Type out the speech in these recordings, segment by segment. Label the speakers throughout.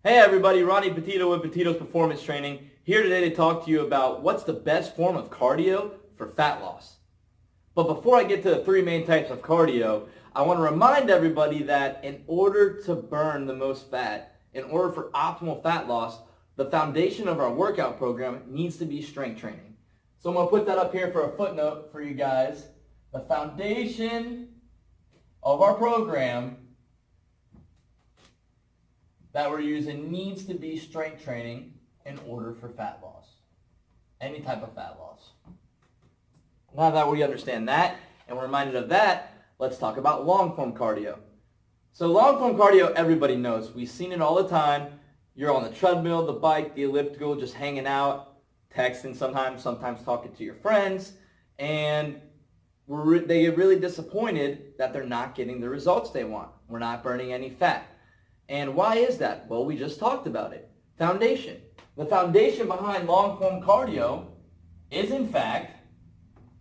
Speaker 1: Hey everybody, Ronnie Petito with Petito's Performance Training, here today to talk to you about what's the best form of cardio for fat loss. But before I get to the three main types of cardio, I want to remind everybody that in order to burn the most fat, in order for optimal fat loss, the foundation of our workout program needs to be strength training. So I'm going to put that up here for a footnote for you guys. The foundation of our program that we're using needs to be strength training in order for fat loss. Any type of fat loss. Now that we understand that and we're reminded of that, let's talk about long form cardio. So long form cardio, everybody knows. We've seen it all the time. You're on the treadmill, the bike, the elliptical, just hanging out, texting sometimes talking to your friends, and they get really disappointed that they're not getting the results they want. We're not burning any fat. And why is that? Well, we just talked about it. Foundation. The foundation behind long-form cardio is, in fact,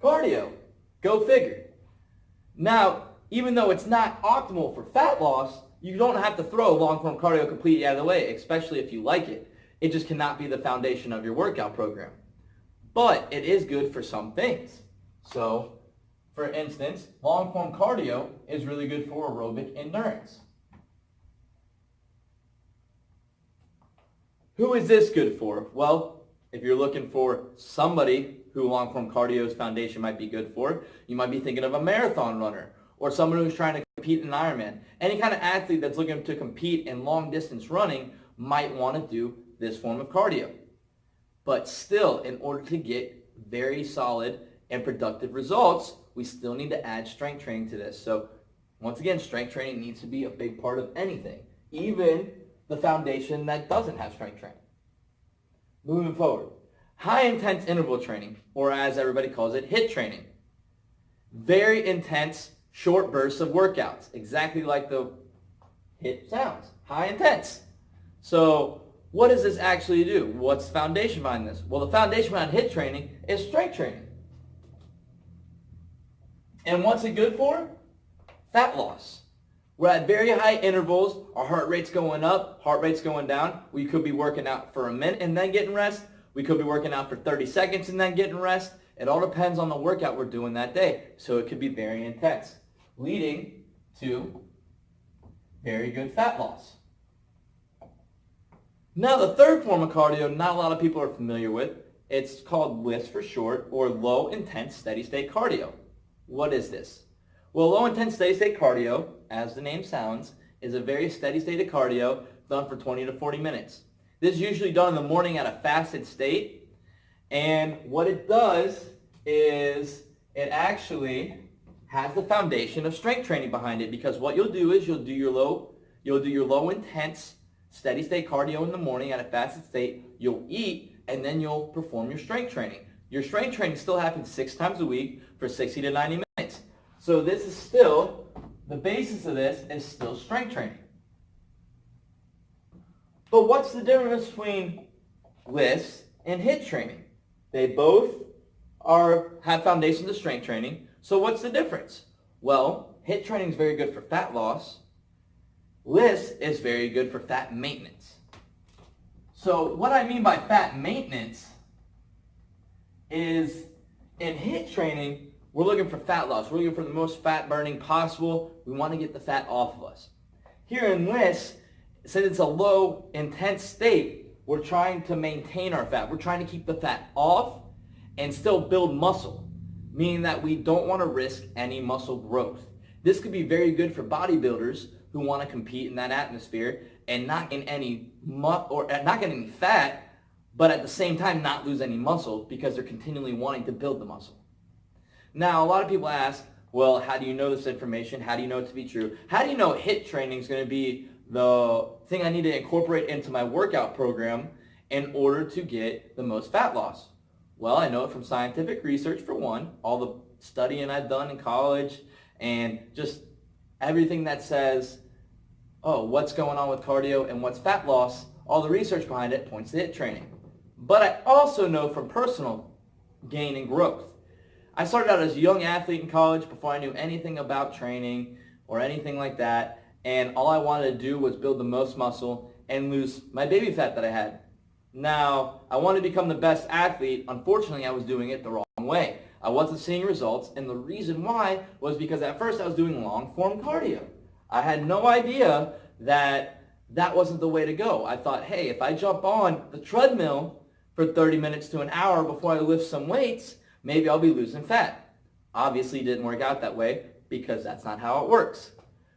Speaker 1: cardio. Go figure. Now, even though it's not optimal for fat loss, you don't have to throw long-form cardio completely out of the way, especially if you like it. It just cannot be the foundation of your workout program. But it is good for some things. So, for instance, long-form cardio is really good for aerobic endurance. Who is this good for? Well, if you're looking for somebody who long-form cardio's foundation might be good for, you might be thinking of a marathon runner or someone who's trying to compete in Ironman. Any kind of athlete that's looking to compete in long-distance running might want to do this form of cardio. But still, in order to get very solid and productive results, we still need to add strength training to this. So once again, strength training needs to be a big part of anything, even the foundation that doesn't have strength training. Moving forward, high intense interval training, or as everybody calls it, HIIT training. Very intense, short bursts of workouts, exactly like the HIIT sounds, high intense. So what does this actually do? What's the foundation behind this? Well, the foundation behind HIIT training is strength training. And what's it good for? Fat loss. We're at very high intervals, our heart rate's going up, heart rate's going down. We could be working out for a minute and then getting rest. We could be working out for 30 seconds and then getting rest. It all depends on the workout we're doing that day. So it could be very intense, leading to very good fat loss. Now the third form of cardio, not a lot of people are familiar with. It's called LISS for short, or low intense steady state cardio. What is this? Well, low intense steady state cardio, as the name sounds, is a very steady state of cardio done for 20 to 40 minutes. This is usually done in the morning at a fasted state, and what it does is it actually has the foundation of strength training behind it, because what you'll do is you'll do your low intense steady state cardio in the morning at a fasted state, you'll eat, and then you'll perform your strength training. Your strength training still happens 6 times a week for 60 to 90 minutes. So this is still, the basis of this is still strength training. But what's the difference between LISS and HIIT training? They both have foundations of strength training. So what's the difference? Well, HIIT training is very good for fat loss. LISS is very good for fat maintenance. So what I mean by fat maintenance is in HIIT training, we're looking for fat loss. We're looking for the most fat burning possible. We want to get the fat off of us. Here in LISS, since it's a low intense state, we're trying to maintain our fat. We're trying to keep the fat off and still build muscle, meaning that we don't want to risk any muscle growth. This could be very good for bodybuilders who want to compete in that atmosphere and not get any fat, but at the same time not lose any muscle because they're continually wanting to build the muscle. Now, a lot of people ask, well, how do you know this information? How do you know it to be true? How do you know HIIT training is going to be the thing I need to incorporate into my workout program in order to get the most fat loss? Well, I know it from scientific research, for one, all the studying I've done in college, and just everything that says, oh, what's going on with cardio and what's fat loss, all the research behind it points to HIIT training. But I also know from personal gain and growth. I started out as a young athlete in college before I knew anything about training or anything like that, and all I wanted to do was build the most muscle and lose my baby fat that I had. Now, I wanted to become the best athlete. Unfortunately, I was doing it the wrong way. I wasn't seeing results, and the reason why was because at first I was doing long-form cardio. I had no idea that that wasn't the way to go. I thought, hey, if I jump on the treadmill for 30 minutes to an hour before I lift some weights, maybe I'll be losing fat. Obviously, it didn't work out that way because that's not how it works.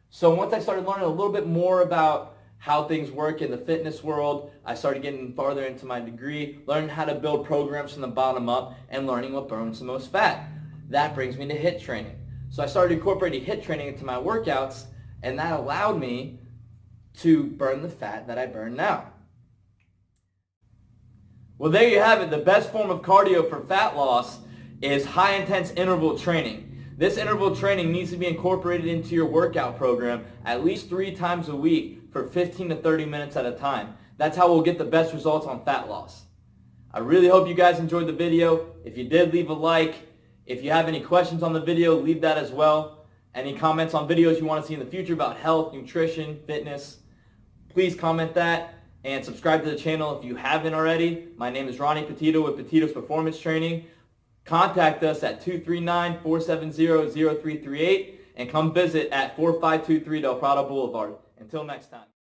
Speaker 1: So once I started learning a little bit more about how things work in the fitness world, I started getting farther into my degree, learning how to build programs from the bottom up, and learning what burns the most fat. That brings me to HIIT training. So I started incorporating HIIT training into my workouts, and that allowed me to burn the fat that I burn now. Well, there you have it. The best form of cardio for fat loss is high intense interval training. This interval training needs to be incorporated into your workout program at least 3 times a week for 15 to 30 minutes at a time. That's how we'll get the best results on fat loss. I really hope you guys enjoyed the video. If you did, leave a like. If you have any questions on the video, leave that as well. Any comments on videos you want to see in the future about health, nutrition, fitness, please comment that and subscribe to the channel if you haven't already. My name is Ronnie Petito with Petito's Performance Training. Contact us at 239-470-0338 and come visit at 4523 Del Prado Boulevard. Until next time.